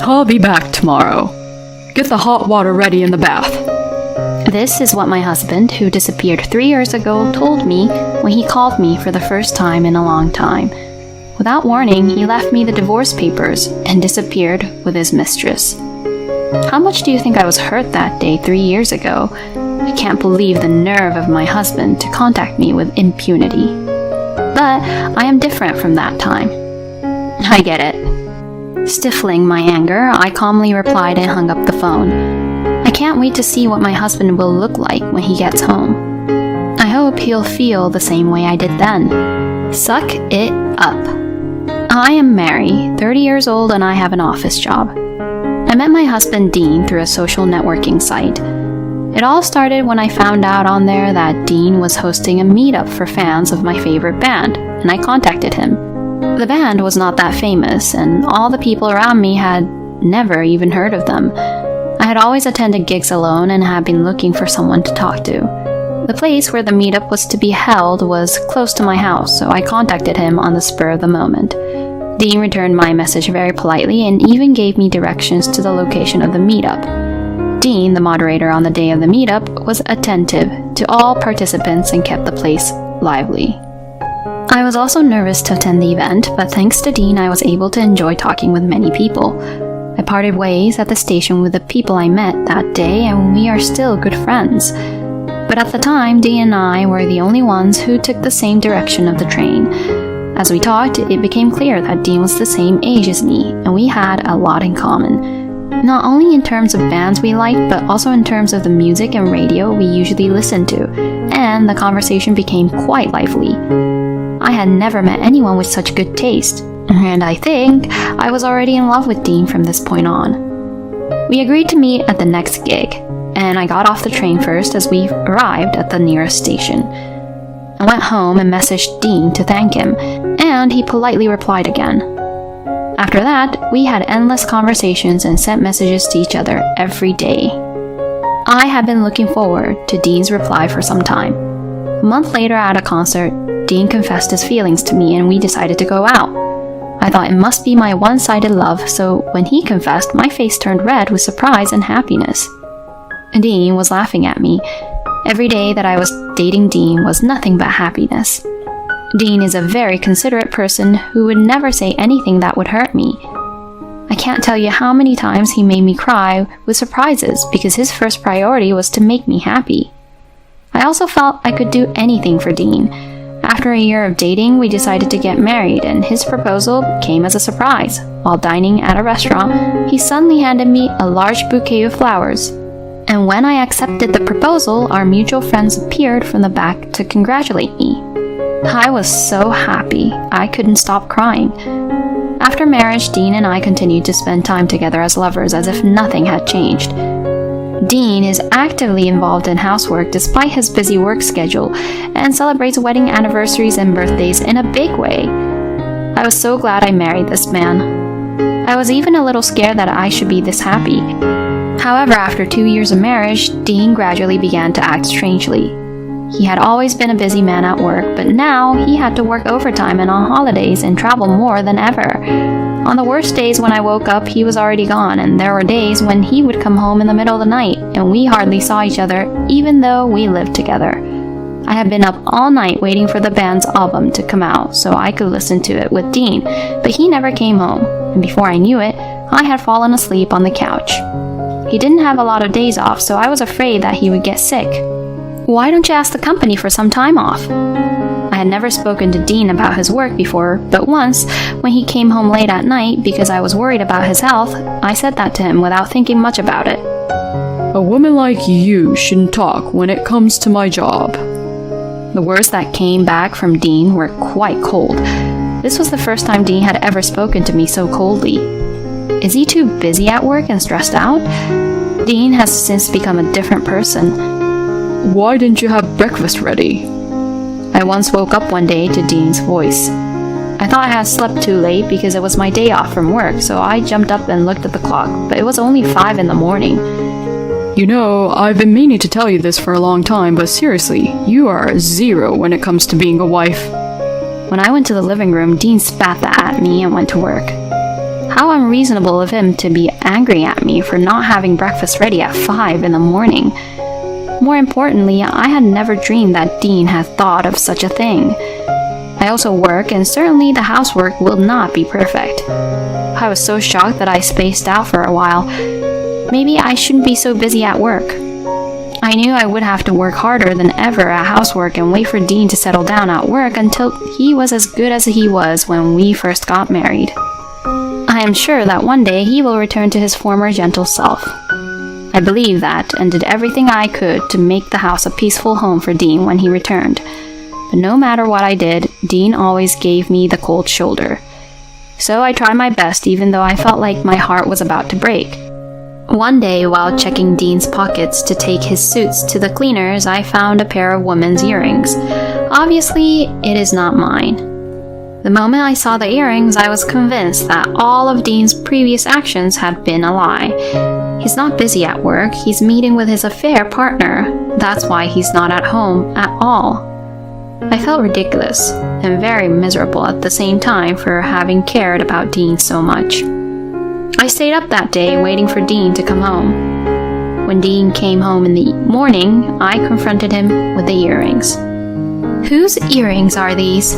I'll be back tomorrow. Get the hot water ready in the bath. This is what my husband, who disappeared 3 years ago, told me when he called me for the first time in a long time. Without warning, he left me the divorce papers and disappeared with his mistress. How much do you think I was hurt that day 3 years ago? I can't believe the nerve of my husband to contact me with impunity. But I am different from that time. I get it. Stifling my anger, I calmly replied and hung up the phone. I can't wait to see what my husband will look like when he gets home. I hope he'll feel the same way I did then. Suck it up. I am Mary, 30 years old, and I have an office job. I met my husband Dean through a social networking site. It all started when I found out on there that Dean was hosting a meetup for fans of my favorite band, and I contacted him. The band was not that famous, and all the people around me had never even heard of them. I had always attended gigs alone and had been looking for someone to talk to. The place where the meetup was to be held was close to my house, so I contacted him on the spur of the moment. Dean returned my message very politely and even gave me directions to the location of the meetup. Dean, the moderator on the day of the meetup, was attentive to all participants and kept the place lively. I was also nervous to attend the event, but thanks to Dean, I was able to enjoy talking with many people. I parted ways at the station with the people I met that day, and we are still good friends. But at the time, Dean and I were the only ones who took the same direction of the train. As we talked, it became clear that Dean was the same age as me, and we had a lot in common. Not only in terms of bands we liked, but also in terms of the music and radio we usually listened to, and the conversation became quite lively. I had never met anyone with such good taste, and I think I was already in love with Dean from this point on. We agreed to meet at the next gig, and I got off the train first as we arrived at the nearest station. I went home and messaged Dean to thank him, and he politely replied again. After that, we had endless conversations and sent messages to each other every day. I had been looking forward to Dean's reply for some time. A month later at a concert, Dean confessed his feelings to me and we decided to go out. I thought it must be my one-sided love, so when he confessed, my face turned red with surprise and happiness. Dean was laughing at me. Every day that I was dating Dean was nothing but happiness. Dean is a very considerate person who would never say anything that would hurt me. I can't tell you how many times he made me cry with surprises because his first priority was to make me happy. I also felt I could do anything for Dean. After a year of dating, we decided to get married, and his proposal came as a surprise. While dining at a restaurant, he suddenly handed me a large bouquet of flowers. And when I accepted the proposal, our mutual friends appeared from the back to congratulate me. I was so happy, I couldn't stop crying. After marriage, Dean and I continued to spend time together as lovers as if nothing had changed. Dean is actively involved in housework despite his busy work schedule and celebrates wedding anniversaries and birthdays in a big way. I was so glad I married this man. I was even a little scared that I should be this happy. However, after 2 years of marriage, Dean gradually began to act strangely. He had always been a busy man at work, but now he had to work overtime and on holidays and travel more than ever. On the worst days when I woke up, he was already gone, and there were days when he would come home in the middle of the night, and we hardly saw each other, even though we lived together. I had been up all night waiting for the band's album to come out so I could listen to it with Dean, but he never came home, and before I knew it, I had fallen asleep on the couch. He didn't have a lot of days off, so I was afraid that he would get sick. Why don't you ask the company for some time off? I had never spoken to Dean about his work before, but once, when he came home late at night because I was worried about his health, I said that to him without thinking much about it. A woman like you shouldn't talk when it comes to my job. The words that came back from Dean were quite cold. This was the first time Dean had ever spoken to me so coldly. Is he too busy at work and stressed out? Dean has since become a different person. Why didn't you have breakfast ready? I once woke up one day to Dean's voice. I thought I had slept too late because it was my day off from work, so I jumped up and looked at the clock, but it was only 5 in the morning. You know, I've been meaning to tell you this for a long time, but seriously, you are a zero when it comes to being a wife. When I went to the living room, Dean spat that at me and went to work. How unreasonable of him to be angry at me for not having breakfast ready at 5 in the morning. More importantly, I had never dreamed that Dean had thought of such a thing. I also work, and certainly the housework will not be perfect. I was so shocked that I spaced out for a while. Maybe I shouldn't be so busy at work. I knew I would have to work harder than ever at housework and wait for Dean to settle down at work until he was as good as he was when we first got married. I am sure that one day he will return to his former gentle self. I believe that and did everything I could to make the house a peaceful home for Dean when he returned. But no matter what I did, Dean always gave me the cold shoulder. So I tried my best even though I felt like my heart was about to break. One day, while checking Dean's pockets to take his suits to the cleaners, I found a pair of women's earrings. Obviously, it is not mine. The moment I saw the earrings, I was convinced that all of Dean's previous actions had been a lie. He's not busy at work, he's meeting with his affair partner. That's why he's not at home at all. I felt ridiculous and very miserable at the same time for having cared about Dean so much. I stayed up that day waiting for Dean to come home. When Dean came home in the morning, I confronted him with the earrings. Whose earrings are these?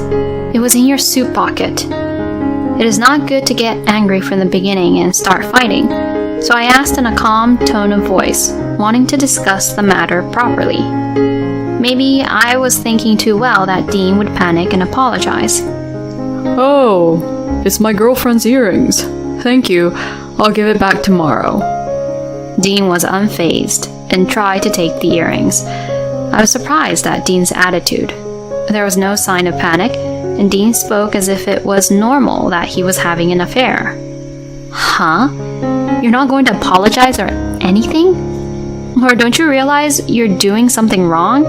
It was in your suit pocket. It is not good to get angry from the beginning and start fighting, so I asked in a calm tone of voice, wanting to discuss the matter properly. Maybe I was thinking too well that Dean would panic and apologize. Oh, it's my girlfriend's earrings. Thank you. I'll give it back tomorrow. Dean was unfazed and tried to take the earrings. I was surprised at Dean's attitude. There was no sign of panic, and Dean spoke as if it was normal that he was having an affair. Huh? You're not going to apologize or anything? Or don't you realize you're doing something wrong?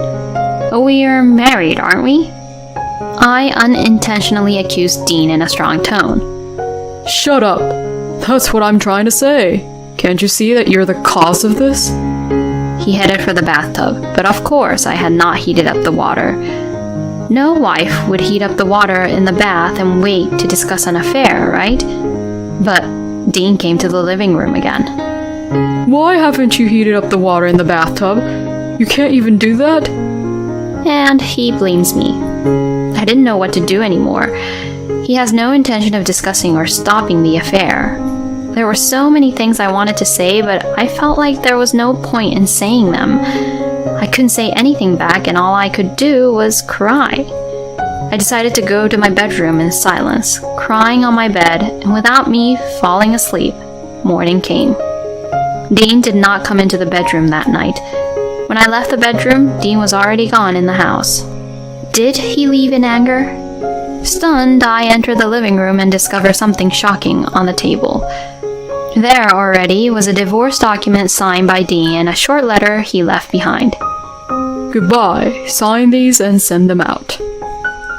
We're married, aren't we? I unintentionally accused Dean in a strong tone. Shut up. That's what I'm trying to say. Can't you see that you're the cause of this? He headed for the bathtub, but of course I had not heated up the water. No wife would heat up the water in the bath and wait to discuss an affair, right? But Dean came to the living room again. Why haven't you heated up the water in the bathtub? You can't even do that? And he blames me. I didn't know what to do anymore. He has no intention of discussing or stopping the affair. There were so many things I wanted to say, but I felt like there was no point in saying them. I couldn't say anything back, and all I could do was cry. I decided to go to my bedroom in silence, crying on my bed, and without me falling asleep, morning came. Dean did not come into the bedroom that night. When I left the bedroom, Dean was already gone in the house. Did he leave in anger? Stunned, I entered the living room and discovered something shocking on the table. There already was a divorce document signed by Dean and a short letter he left behind. Goodbye. Sign these and send them out.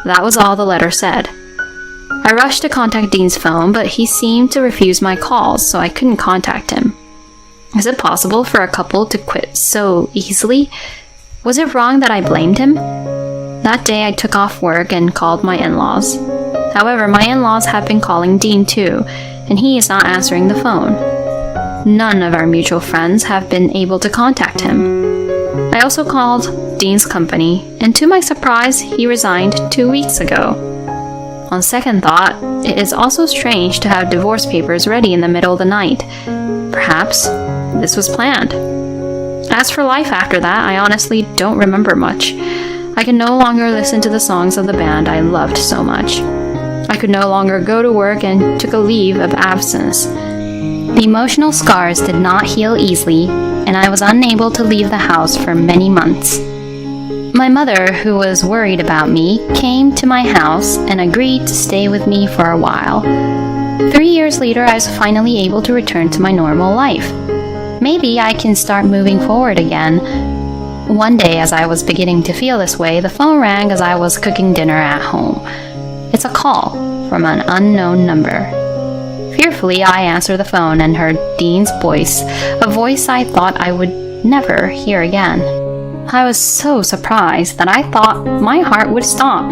That was all the letter said. I rushed to contact Dean's phone, but he seemed to refuse my calls, so I couldn't contact him. Is it possible for a couple to quit so easily? Was it wrong that I blamed him? That day I took off work and called my in-laws. However, my in-laws have been calling Dean too, and he is not answering the phone. None of our mutual friends have been able to contact him. I also called Dean's company, and to my surprise, he resigned 2 weeks ago. On second thought, it is also strange to have divorce papers ready in the middle of the night. Perhaps this was planned. As for life after that, I honestly don't remember much. I could no longer listen to the songs of the band I loved so much. I could no longer go to work and took a leave of absence. The emotional scars did not heal easily, and I was unable to leave the house for many months. My mother, who was worried about me, came to my house and agreed to stay with me for a while. 3 years later, I was finally able to return to my normal life. Maybe I can start moving forward again. One day, as I was beginning to feel this way, the phone rang as I was cooking dinner at home. It's a call from an unknown number. Fearfully, I answered the phone and heard Dean's voice, a voice I thought I would never hear again. I was so surprised that I thought my heart would stop.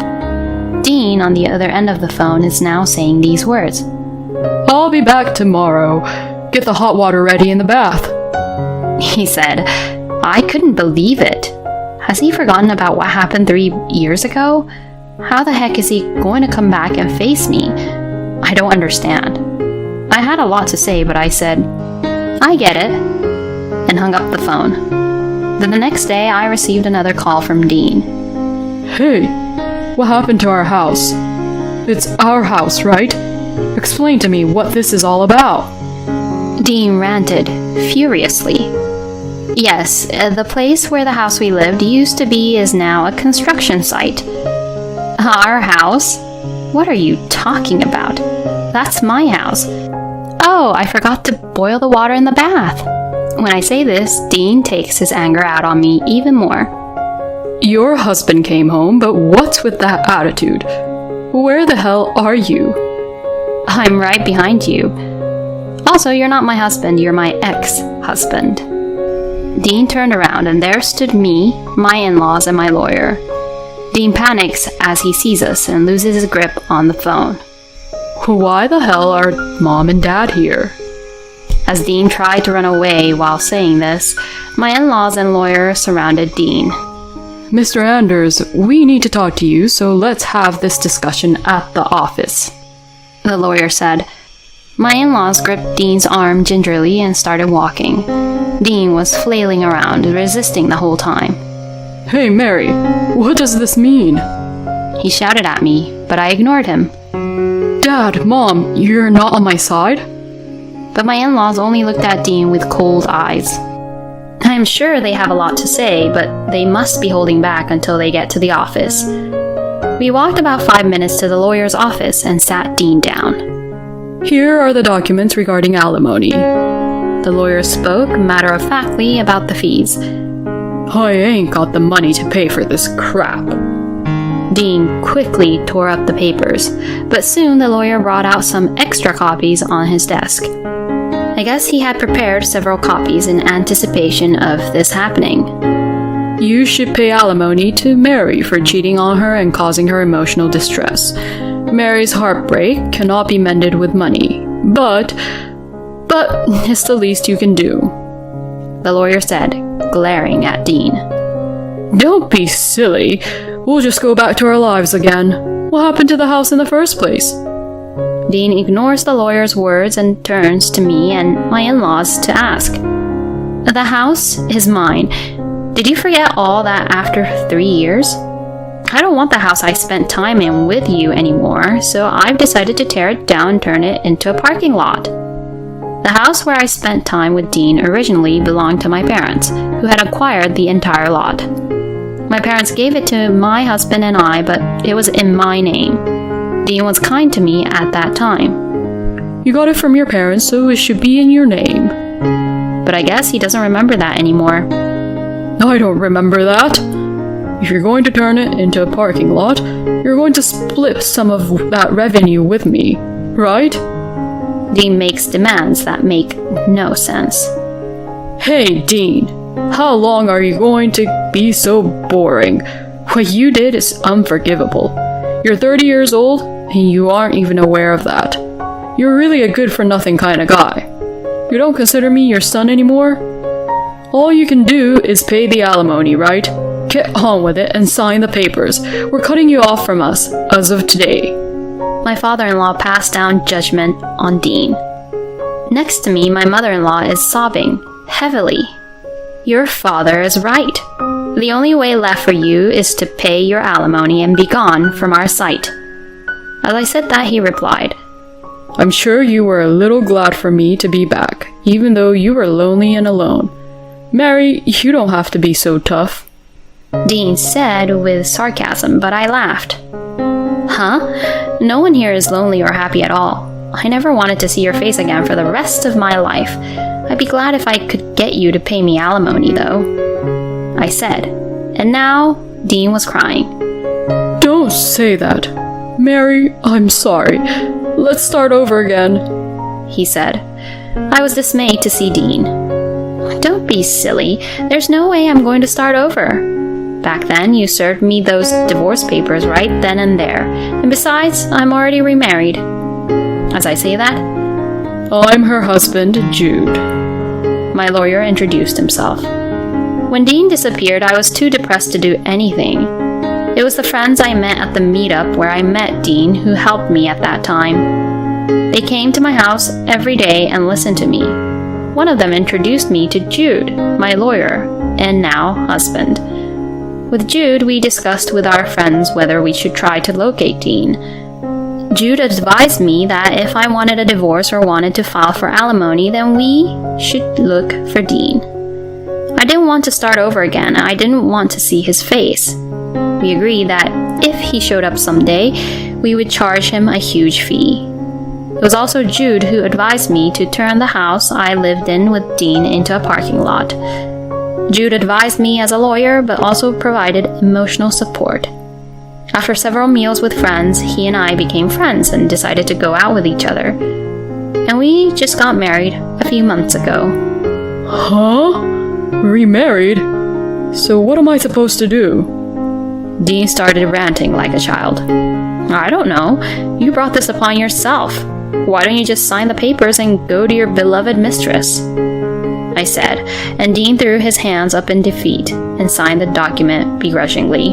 Dean, on the other end of the phone, is now saying these words. I'll be back tomorrow. Get the hot water ready in the bath. He said. I couldn't believe it. Has he forgotten about what happened 3 years ago? How the heck is he going to come back and face me? I don't understand. I had a lot to say, but I said, I get it, and hung up the phone. Then the next day, I received another call from Dean. Hey, what happened to our house? It's our house, right? Explain to me what this is all about. Dean ranted furiously. Yes, the place where the house we lived used to be is now a construction site. Our house? What are you talking about? That's my house. Oh, I forgot to boil the water in the bath. When I say this, Dean takes his anger out on me even more. Your husband came home, but what's with that attitude? Where the hell are you? I'm right behind you. Also, you're not my husband, you're my ex-husband. Dean turned around and there stood me, my in-laws, and my lawyer. Dean panics as he sees us and loses his grip on the phone. Why the hell are Mom and Dad here? As Dean tried to run away while saying this, my in-laws and lawyer surrounded Dean. Mr. Anders, we need to talk to you, so let's have this discussion at the office. The lawyer said. My in-laws gripped Dean's arm gingerly and started walking. Dean was flailing around, resisting the whole time. Hey, Mary, what does this mean? He shouted at me, but I ignored him. Dad, Mom, you're not on my side? But my in-laws only looked at Dean with cold eyes. I'm sure they have a lot to say, but they must be holding back until they get to the office. We walked about 5 minutes to the lawyer's office and sat Dean down. Here are the documents regarding alimony. The lawyer spoke matter-of-factly about the fees. I ain't got the money to pay for this crap. Dean quickly tore up the papers, but soon the lawyer brought out some extra copies on his desk. I guess he had prepared several copies in anticipation of this happening. You should pay alimony to Mary for cheating on her and causing her emotional distress. Mary's heartbreak cannot be mended with money, but it's the least you can do. The lawyer said, glaring at Dean. Don't be silly. We'll just go back to our lives again. What happened to the house in the first place? Dean ignores the lawyer's words and turns to me and my in-laws to ask. The house is mine. Did you forget all that after 3 years? I don't want the house I spent time in with you anymore, so I've decided to tear it down and turn it into a parking lot. The house where I spent time with Dean originally belonged to my parents, who had acquired the entire lot. My parents gave it to my husband and I, but it was in my name. Dean was kind to me at that time. You got it from your parents, so it should be in your name. But I guess he doesn't remember that anymore. I don't remember that. If you're going to turn it into a parking lot, you're going to split some of that revenue with me, right? Dean makes demands that make no sense. Hey, Dean, how long are you going to be so boring? What you did is unforgivable. You're 30 years old, and you aren't even aware of that. You're really a good-for-nothing kind of guy. You don't consider me your son anymore? All you can do is pay the alimony, right? Get on with it and sign the papers. We're cutting you off from us as of today. My father-in-law passed down judgment on Dean. Next to me, my mother-in-law is sobbing heavily. Your father is right. The only way left for you is to pay your alimony and be gone from our sight. As I said that, he replied, I'm sure you were a little glad for me to be back, even though you were lonely and alone. Mary, you don't have to be so tough. Dean said with sarcasm, but I laughed. Huh? No one here is lonely or happy at all. I never wanted to see your face again for the rest of my life. I'd be glad if I could get you to pay me alimony, though, I said. And now, Dean was crying. Don't say that. Mary, I'm sorry. Let's start over again, he said. I was dismayed to see Dean. Don't be silly. There's no way I'm going to start over. Back then, you served me those divorce papers right then and there. And besides, I'm already remarried. As I say that, I'm her husband, Jude. my lawyer introduced himself. When Dean disappeared, I was too depressed to do anything. It was the friends I met at the meetup where I met Dean who helped me at that time. They came to my house every day and listened to me. One of them introduced me to Jude, my lawyer, and now husband. With Jude, we discussed with our friends whether we should try to locate Dean. Jude advised me that if I wanted a divorce or wanted to file for alimony, then we should look for Dean. I didn't want to start over again. I didn't want to see his face. We agreed that if he showed up someday, we would charge him a huge fee. It was also Jude who advised me to turn the house I lived in with Dean into a parking lot. Jude advised me as a lawyer, but also provided emotional support. After several meals with friends, he and I became friends and decided to go out with each other. And we just got married a few months ago. Huh? Remarried? So what am I supposed to do? Dean started ranting like a child. I don't know. You brought this upon yourself. Why don't you just sign the papers and go to your beloved mistress? I said, and Dean threw his hands up in defeat and signed the document begrudgingly.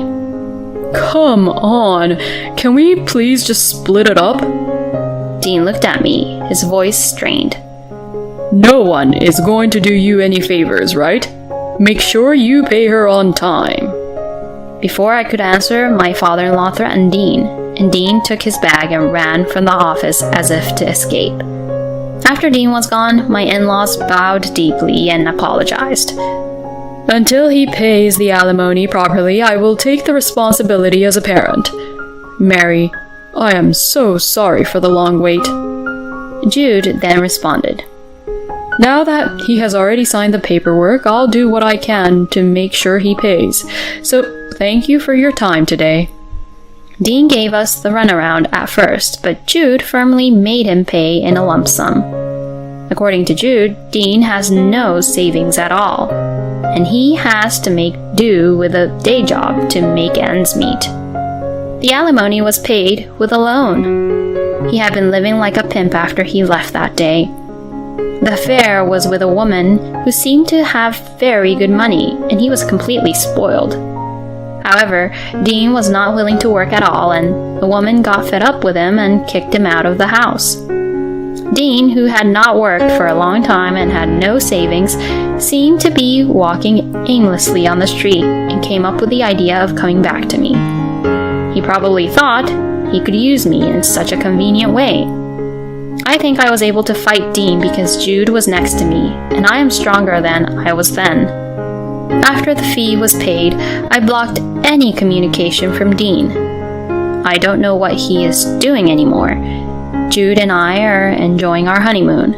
Come on. Can we please just split it up? Dean looked at me, his voice strained. No one is going to do you any favors, right? Make sure you pay her on time. Before I could answer, my father-in-law threatened Dean, and Dean took his bag and ran from the office as if to escape. After Dean was gone, my in-laws bowed deeply and apologized. Until he pays the alimony properly, I will take the responsibility as a parent. Mary, I am so sorry for the long wait. Jude then responded. Now that he has already signed the paperwork, I'll do what I can to make sure he pays. So, thank you for your time today. Dean gave us the runaround at first, but Jude firmly made him pay in a lump sum. According to Jude, Dean has no savings at all, and he has to make do with a day job to make ends meet. The alimony was paid with a loan. He had been living like a pimp after he left that day. The affair was with a woman who seemed to have very good money, and he was completely spoiled. However, Dean was not willing to work at all, and the woman got fed up with him and kicked him out of the house. Dean, who had not worked for a long time and had no savings, seemed to be walking aimlessly on the street and came up with the idea of coming back to me. He probably thought he could use me in such a convenient way. I think I was able to fight Dean because Jude was next to me, and I am stronger than I was then. After the fee was paid, I blocked any communication from Dean. I don't know what he is doing anymore. Jude and I are enjoying our honeymoon.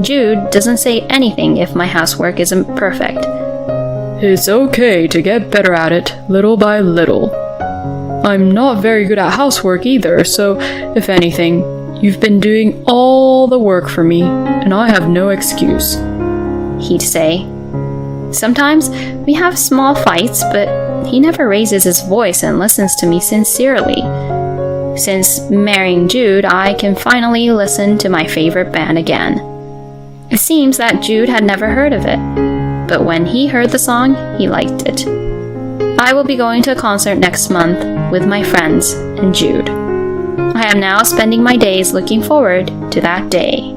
Jude doesn't say anything if my housework isn't perfect. It's okay to get better at it, little by little. I'm not very good at housework either, so if anything, you've been doing all the work for me, and I have no excuse, he'd say. Sometimes we have small fights, but he never raises his voice and listens to me sincerely. Since marrying Jude, I can finally listen to my favorite band again. It seems that Jude had never heard of it, but when he heard the song, he liked it. I will be going to a concert next month with my friends and Jude. I am now spending my days looking forward to that day.